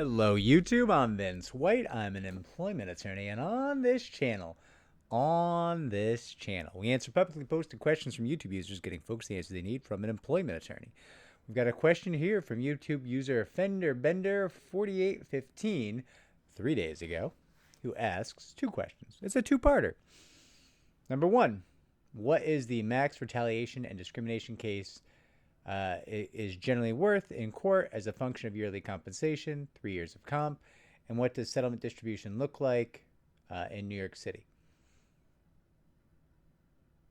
Hello YouTube, I'm Vince White. I'm an employment attorney, and on this channel, we answer publicly posted questions from YouTube users, getting folks the answers they need from an employment attorney. We've got a question here from YouTube user Fender Bender 4815 3 days ago, who asks two questions. It's a two-parter. Number one, what is the max retaliation and discrimination case is generally worth in court as a function of yearly compensation, 3 years of comp, and what does settlement distribution look like in New York City?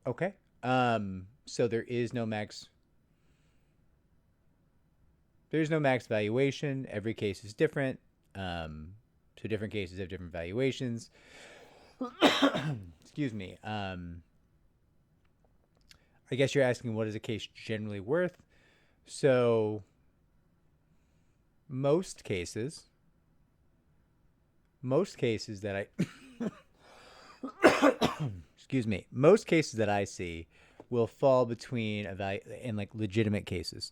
Okay. So there is no max. There's no max valuation. Every case is different. So different cases have different valuations. Excuse me. I guess you're asking what is a case generally worth. So most cases that excuse me, most cases that I see will fall between in like legitimate cases,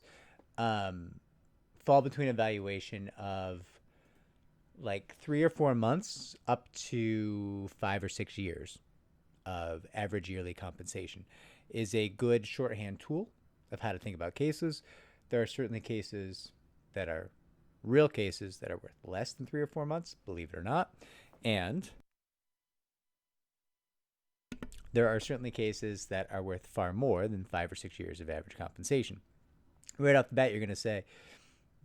fall between a valuation of like 3 or 4 months up to 5 or 6 years of average yearly compensation is a good shorthand tool of how to think about cases. There are certainly cases that are real cases that are worth less than 3 or 4 months, believe it or not. And there are certainly cases that are worth far more than 5 or 6 years of average compensation. Right off the bat, you're going to say,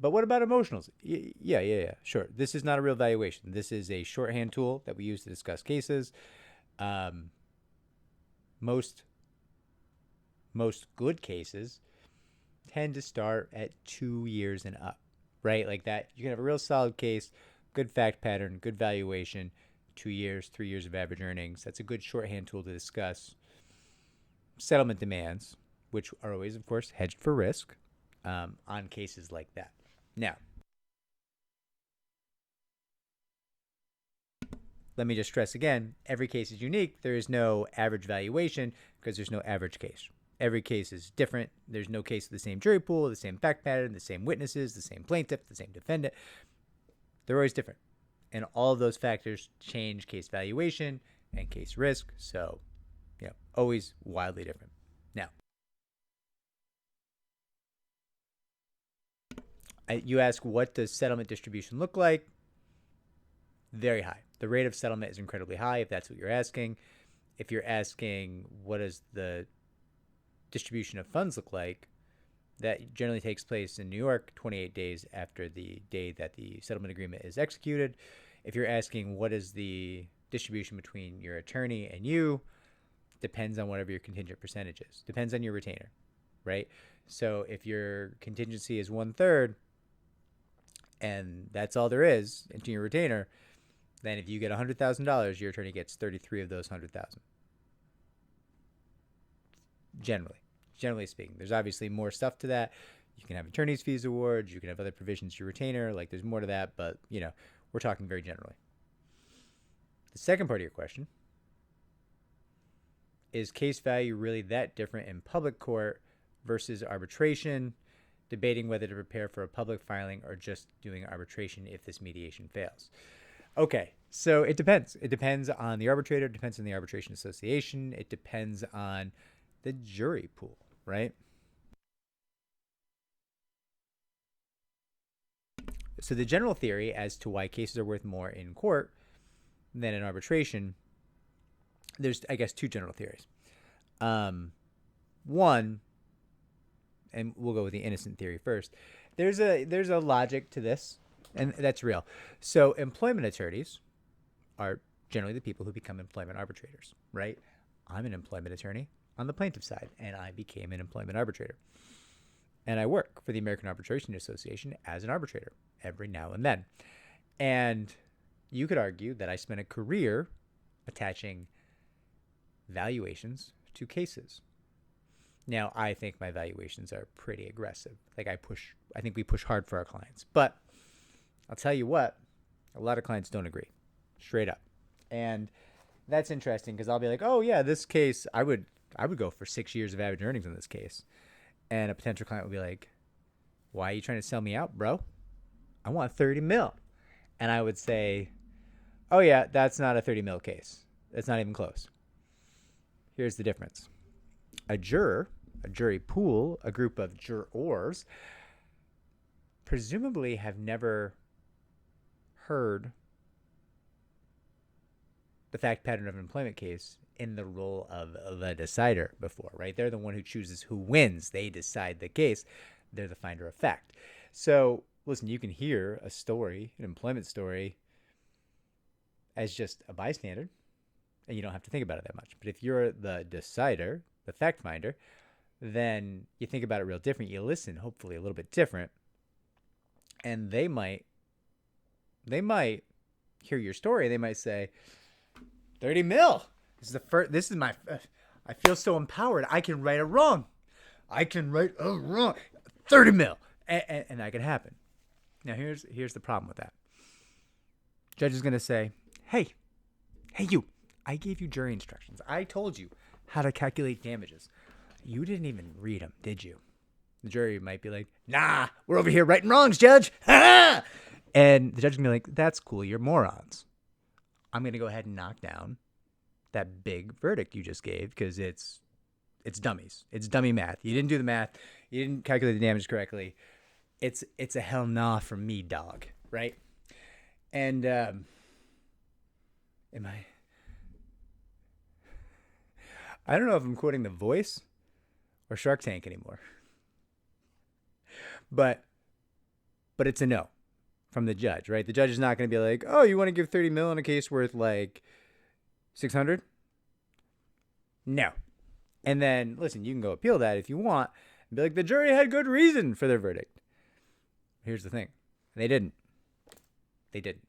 but what about emotionals? Yeah, sure. This is not a real valuation. This is a shorthand tool that we use to discuss cases. Most good cases tend to start at 2 years and up, right? Like that, you can have a real solid case, good fact pattern, good valuation, 2 years, 3 years of average earnings. That's a good shorthand tool to discuss settlement demands, which are always, of course, hedged for risk on cases like that. Now, let me just stress again, every case is unique. There is no average valuation because there's no average case. Every case is different. There's no case of the same jury pool, the same fact pattern, the same witnesses, the same plaintiff, the same defendant. They're always different. And all of those factors change case valuation and case risk. So, always wildly different. Now, you ask, what does settlement distribution look like? Very high. The rate of settlement is incredibly high if that's what you're asking. If you're asking what does the distribution of funds look like, that generally takes place in New York 28 days after the day that the settlement agreement is executed. If you're asking what is the distribution between your attorney and you, depends on whatever your contingent percentage is. Depends on your retainer, right? So if your contingency is 1/3 and that's all there is into your retainer, then if you get $100,000, your attorney gets 33 of those 100,000. Generally speaking, there's obviously more stuff to that. You can have attorney's fees awards. You can have other provisions to your retainer. Like there's more to that, but we're talking very generally. The second part of your question is case value really that different in public court versus arbitration, debating whether to prepare for a public filing or just doing arbitration if this mediation fails. Okay, so it depends. It depends on the arbitrator. It depends on the arbitration association. It depends on the jury pool, right? So the general theory as to why cases are worth more in court than in arbitration, there's, I guess, two general theories. One, and we'll go with the innocent theory first. There's a logic to this, and that's real. So employment attorneys are generally the people who become employment arbitrators, right? I'm an employment attorney on the plaintiff side, and I became an employment arbitrator. And I work for the American Arbitration Association as an arbitrator every now and then. And you could argue that I spent a career attaching valuations to cases. Now, I think my valuations are pretty aggressive. Like I think we push hard for our clients. But I'll tell you what, a lot of clients don't agree, straight up. And that's interesting because I'll be like, oh yeah, this case, I would go for 6 years of average earnings in this case. And a potential client would be like, why are you trying to sell me out, bro? I want 30 mil. And I would say, oh yeah, that's not a 30 mil case. That's not even close. Here's the difference. A juror, a jury pool, a group of jurors, presumably have never heard the fact pattern of an employment case in the role of the decider before, right? They're the one who chooses who wins. They decide the case. They're the finder of fact. So listen, you can hear a story, an employment story, as just a bystander, and you don't have to think about it that much. But if you're the decider, the fact finder, then you think about it real different. You listen, hopefully a little bit different, and they might hear your story. They might say, 30 mil. This is the first. This is my. I feel so empowered. I can right a wrong. I can right a wrong. 30 mil, and that can happen. Now here's the problem with that. Judge is gonna say, hey, you. I gave you jury instructions. I told you how to calculate damages. You didn't even read them, did you? The jury might be like, nah, we're over here righting wrongs, Judge. And the judge is gonna be like, that's cool. You're morons. I'm going to go ahead and knock down that big verdict you just gave because it's dummies. It's dummy math. You didn't do the math. You didn't calculate the damage correctly. It's a hell nah from me, dog, right? And I don't know if I'm quoting The Voice or Shark Tank anymore. But it's a no from the judge, right? The judge is not going to be like, oh, you want to give 30 mil on a case worth like 600? No. And then, listen, you can go appeal that if you want and be like, the jury had good reason for their verdict. Here's the thing. They didn't. They didn't.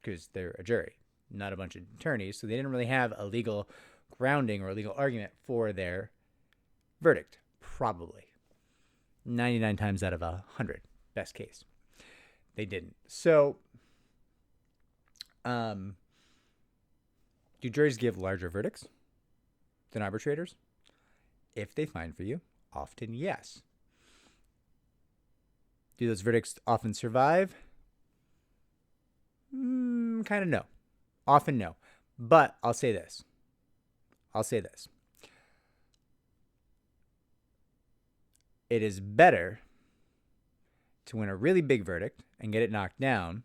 Because they're a jury, not a bunch of attorneys. So they didn't really have a legal grounding or a legal argument for their verdict. Probably. 99 times out of 100. Best case. They didn't. So, do juries give larger verdicts than arbitrators? If they find for you, often yes. Do those verdicts often survive? Kind of no. Often no. But I'll say this. It is better to win a really big verdict and get it knocked down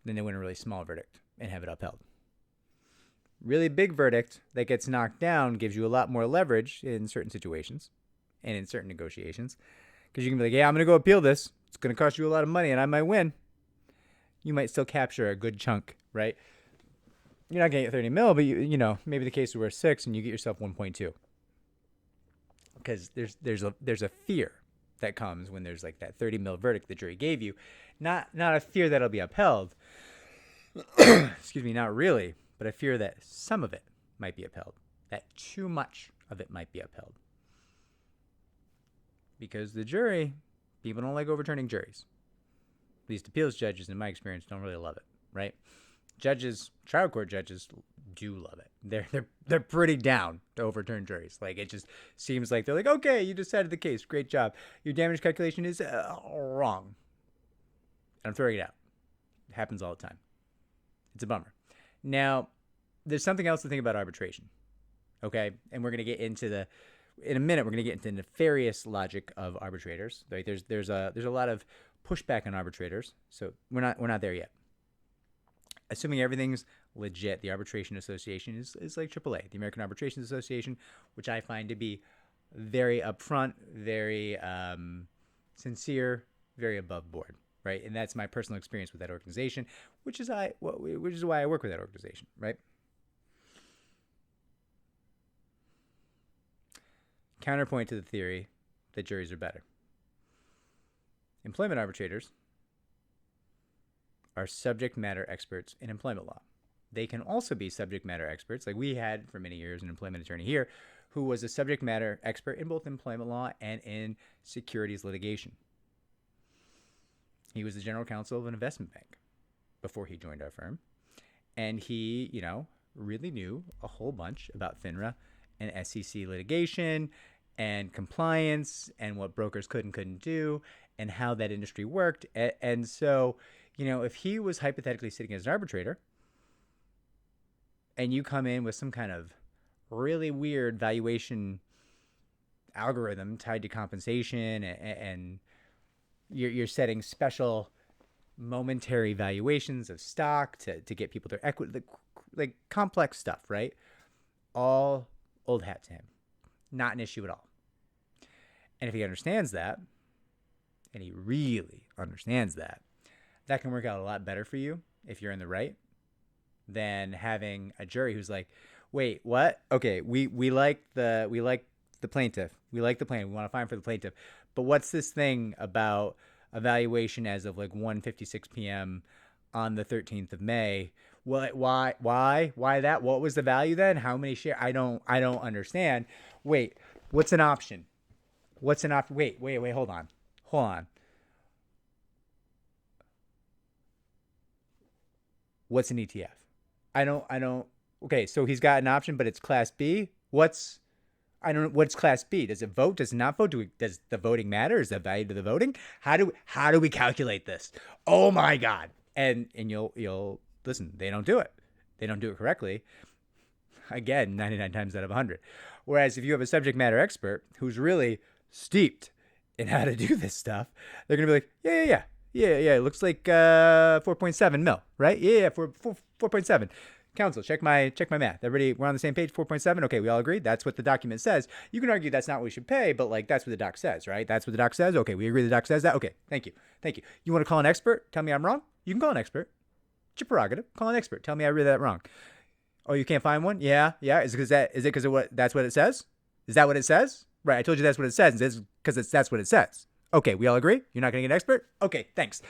than to win a really small verdict and have it upheld. Really big verdict that gets knocked down gives you a lot more leverage in certain situations and in certain negotiations because you can be like, yeah, I'm going to go appeal this. It's going to cost you a lot of money and I might win. You might still capture a good chunk, right? You're not going to get 30 mil, but you know, maybe the case is worth 6 and you get yourself 1.2. Because there's a fear that comes when there's like that 30 mil verdict the jury gave you. Not a fear that it'll be upheld. Excuse me, not really, but a fear that some of it might be upheld. That too much of it might be upheld. Because the jury, people don't like overturning juries. At least appeals judges, in my experience, don't really love it, right? Judges, trial court judges do love it. They're pretty down to overturn juries. Like, it just seems like they're like, okay, you decided the case. Great job. Your damage calculation is wrong. And I'm throwing it out. It happens all the time. It's a bummer. Now, there's something else to think about arbitration. Okay? And we're going to get into in a minute, we're going to get into the nefarious logic of arbitrators. Like, there's a lot of pushback on arbitrators. So we're not there yet. Assuming everything's legit, the Arbitration Association is like AAA, the American Arbitration Association, which I find to be very upfront, very sincere, very above board, right? And that's my personal experience with that organization, which is why I work with that organization, right? Counterpoint to the theory that juries are better. Employment arbitrators are subject matter experts in employment law. They can also be subject matter experts, like we had for many years an employment attorney here who was a subject matter expert in both employment law and in securities litigation. He was the general counsel of an investment bank before he joined our firm. And he, really knew a whole bunch about FINRA and SEC litigation and compliance and what brokers could and couldn't do and how that industry worked. And so if he was hypothetically sitting as an arbitrator and you come in with some kind of really weird valuation algorithm tied to compensation, and you're setting special momentary valuations of stock to get people their equity, like complex stuff, right? All old hat to him. Not an issue at all. And if he understands that, and he really understands that, that can work out a lot better for you if you're in the right than having a jury who's like, wait, what? Okay, we like the plaintiff. We like the plaintiff. We want to find for the plaintiff. But what's this thing about evaluation as of like 1:56 p.m. on the 13th of May? What? Why that? What was the value then? How many shares? I don't understand. Wait, what's an option? What's an option? Wait, hold on. What's an ETF? I don't. Okay, so he's got an option, but it's Class B. What's Class B? Does it vote? Does it not vote? Does the voting matter? Is the value to the voting? How do we calculate this? Oh my God! And you'll listen. They don't do it. They don't do it correctly. Again, 99 times out of 100. Whereas if you have a subject matter expert who's really steeped in how to do this stuff, they're gonna be like, yeah. It looks like 4.7 mil, right? Yeah, 4.7. Counsel, check my math. Everybody, we're on the same page. 4.7. Okay, we all agree. That's what the document says. You can argue that's not what we should pay, but like that's what the doc says, right? That's what the doc says. Okay, we agree the doc says that. Okay, thank you. You want to call an expert? Tell me I'm wrong. You can call an expert. It's your prerogative. Call an expert. Tell me I read that wrong. Oh, you can't find one? Yeah. Is it because of what? That's what it says? Is that what it says? Right. I told you that's what it says. It's because that's what it says. Okay, we all agree? You're not going to get an expert? Okay, thanks.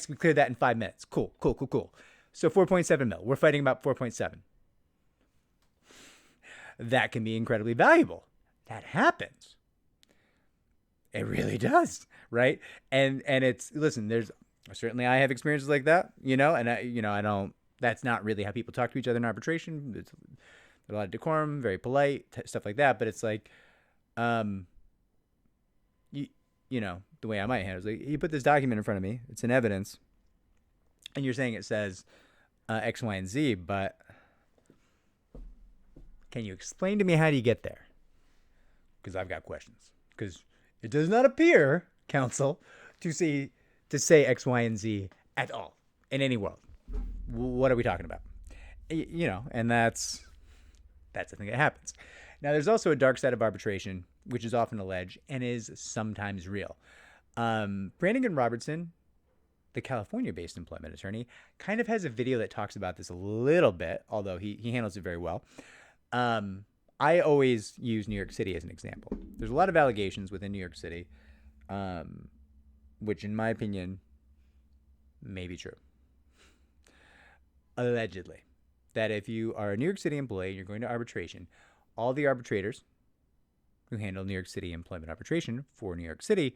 We cleared that in 5 minutes. Cool. So 4.7 mil. We're fighting about 4.7. That can be incredibly valuable. That happens. It really does, right? And it's, listen, certainly I have experiences like that, and I don't, that's not really how people talk to each other in arbitration. There's a lot of decorum, very polite, stuff like that. But it's like, the way I might handle it is like, you put this document in front of me, it's in evidence, and you're saying it says X, Y, and Z, but can you explain to me how do you get there? Because I've got questions. Because it does not appear, counsel, to say X, Y, and Z at all in any world. What are we talking about? And that's the thing that happens. Now, there's also a dark side of arbitration, which is often alleged and is sometimes real. Brannigan Robertson, the California-based employment attorney, kind of has a video that talks about this a little bit, although he handles it very well. I always use New York City as an example. There's a lot of allegations within New York City, which in my opinion may be true. Allegedly, that if you are a New York City employee and you're going to arbitration, all the arbitrators who handle New York City employment arbitration for New York City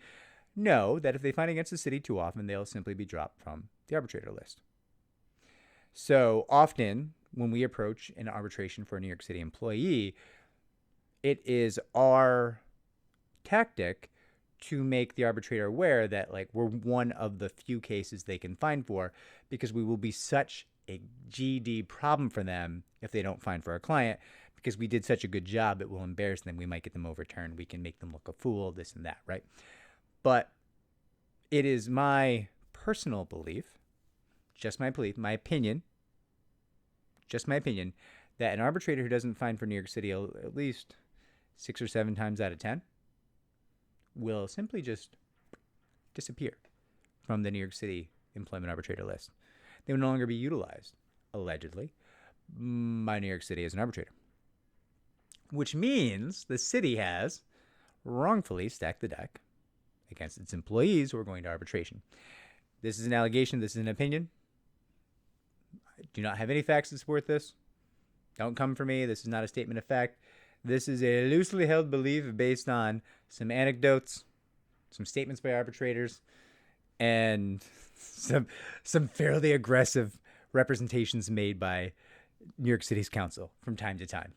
know that if they find against the city too often, they'll simply be dropped from the arbitrator list. So often when we approach an arbitration for a New York City employee, it is our tactic to make the arbitrator aware that like we're one of the few cases they can fine for, because we will be such a GD problem for them if they don't fine for our client, because we did such a good job, it will embarrass them. We might get them overturned. We can make them look a fool, this and that, right? But it is my personal belief, my opinion, that an arbitrator who doesn't fine for New York City at least 6 or 7 times out of 10 will simply just disappear from the New York City employment arbitrator list. They will no longer be utilized, allegedly, by New York City as an arbitrator. Which means the city has wrongfully stacked the deck against its employees who are going to arbitration. This is an allegation. This is an opinion. I do not have any facts to support this. Don't come for me. This is not a statement of fact. This is a loosely held belief based on some anecdotes, some statements by arbitrators, and some fairly aggressive representations made by New York City's council from time to time.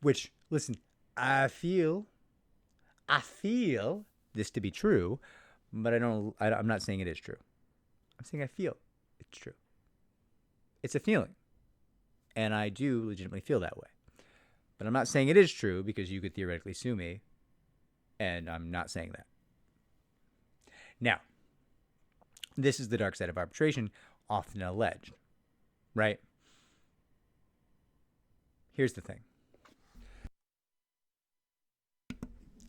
Which, listen, I feel this to be true, but I'm not saying it is true. I'm saying I feel it's true. It's a feeling, and I do legitimately feel that way. But I'm not saying it is true because you could theoretically sue me, and I'm not saying that. Now, this is the dark side of arbitration, often alleged, right? Here's the thing.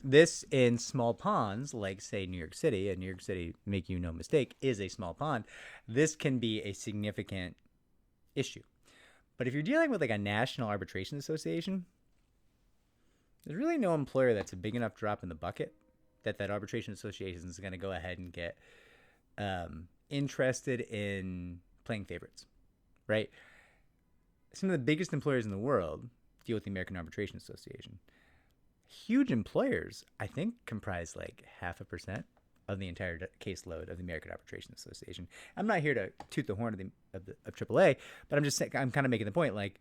This in small ponds, like say New York City, and New York City, make you no mistake, is a small pond. This can be a significant issue. But if you're dealing with like a national arbitration association, there's really no employer that's a big enough drop in the bucket that arbitration association is going to go ahead and get interested in playing favorites, right? Some of the biggest employers in the world deal with the American Arbitration Association. Huge employers, I think, comprise like 0.5% of the entire caseload of the American Arbitration Association. I'm not here to toot the horn of AAA, but I'm kind of making the point, like,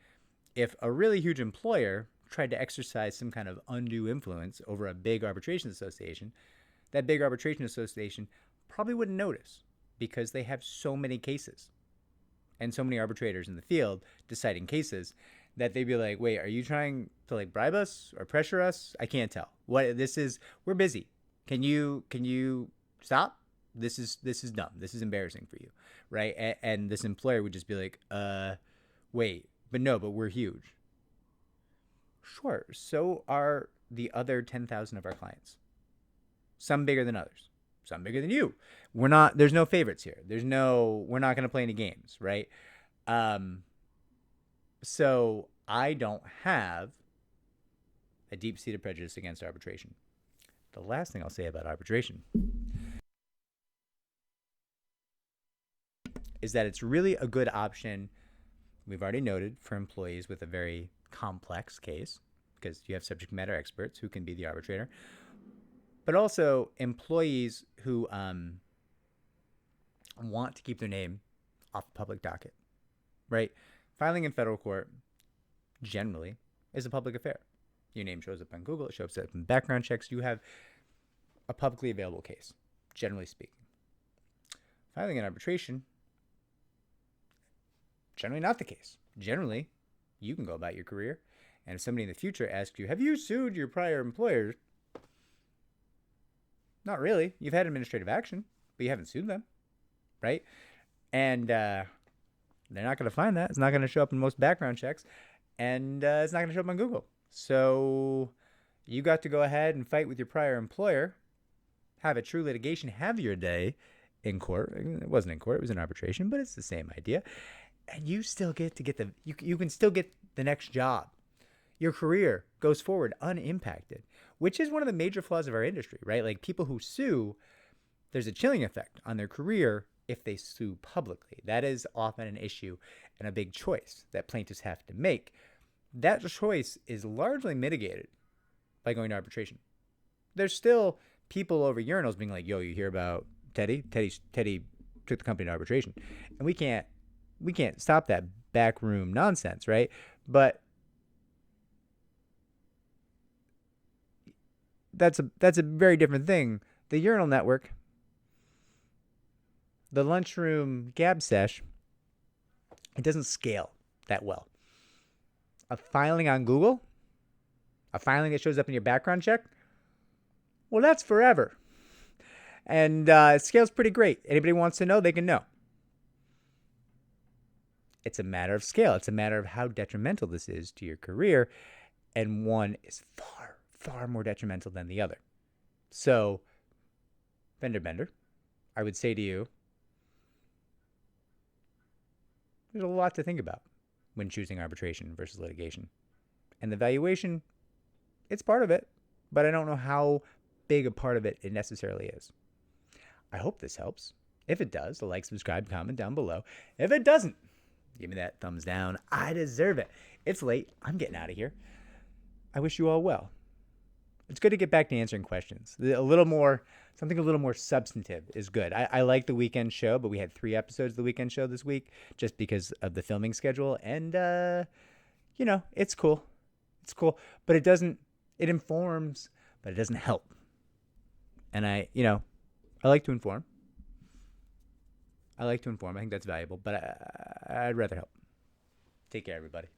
if a really huge employer tried to exercise some kind of undue influence over a big arbitration association, that big arbitration association probably wouldn't notice because they have so many cases and so many arbitrators in the field deciding cases that they'd be like, wait, are you trying to like bribe us or pressure us? I can't tell. What this is, we're busy. Can you stop? This is dumb. This is embarrassing for you, right? And this employer would just be like, wait, but we're huge. Sure, so are the other 10,000 of our clients. Some bigger than others. Some bigger than you. There's no favorites here. We're not going to play any games, right? So I don't have a deep-seated prejudice against arbitration. The last thing I'll say about arbitration is that it's really a good option, we've already noted, for employees with a very complex case, because you have subject matter experts who can be the arbitrator, but also employees who want to keep their name off the public docket, right? Filing in federal court generally is a public affair. Your name shows up on Google, it shows up in background checks. You have a publicly available case, generally speaking. Filing in arbitration, generally not the case. Generally, you can go about your career, and if somebody in the future asks you, have you sued your prior employers? Not really. You've had administrative action, but you haven't sued them, right? And they're not going to find that. It's not going to show up in most background checks, and it's not going to show up on Google. So you got to go ahead and fight with your prior employer, have a true litigation, have your day in court. It wasn't in court, it was in arbitration, but it's the same idea. And you still get to you can still get the next job. Your career goes forward unimpacted, which is one of the major flaws of our industry, right? Like, people who sue, there's a chilling effect on their career if they sue publicly. That is often an issue and a big choice that plaintiffs have to make. That choice is largely mitigated by going to arbitration. There's still people over urinals being like, yo, you hear about Teddy? Teddy took the company to arbitration. And we can't stop that backroom nonsense, right? But that's a very different thing. The urinal network, the lunchroom gab sesh, it doesn't scale that well. A filing on Google, a filing that shows up in your background check, well, that's forever. And it scales pretty great. Anybody wants to know, they can know. It's a matter of scale. It's a matter of how detrimental this is to your career. And one is far, far more detrimental than the other. So, fender bender, I would say to you, there's a lot to think about when choosing arbitration versus litigation. And the valuation, it's part of it, but I don't know how big a part of it necessarily is. I hope this helps. If it does, like, subscribe, comment down below. If it doesn't, give me that thumbs down. I deserve it. It's late. I'm getting out of here. I wish you all well. It's good to get back to answering questions. Something a little more substantive is good. I like the weekend show, but we had 3 episodes of the weekend show this week just because of the filming schedule. And, it's cool. It's cool. But it informs, but it doesn't help. And I I like to inform. I think that's valuable, but I'd rather help. Take care, everybody.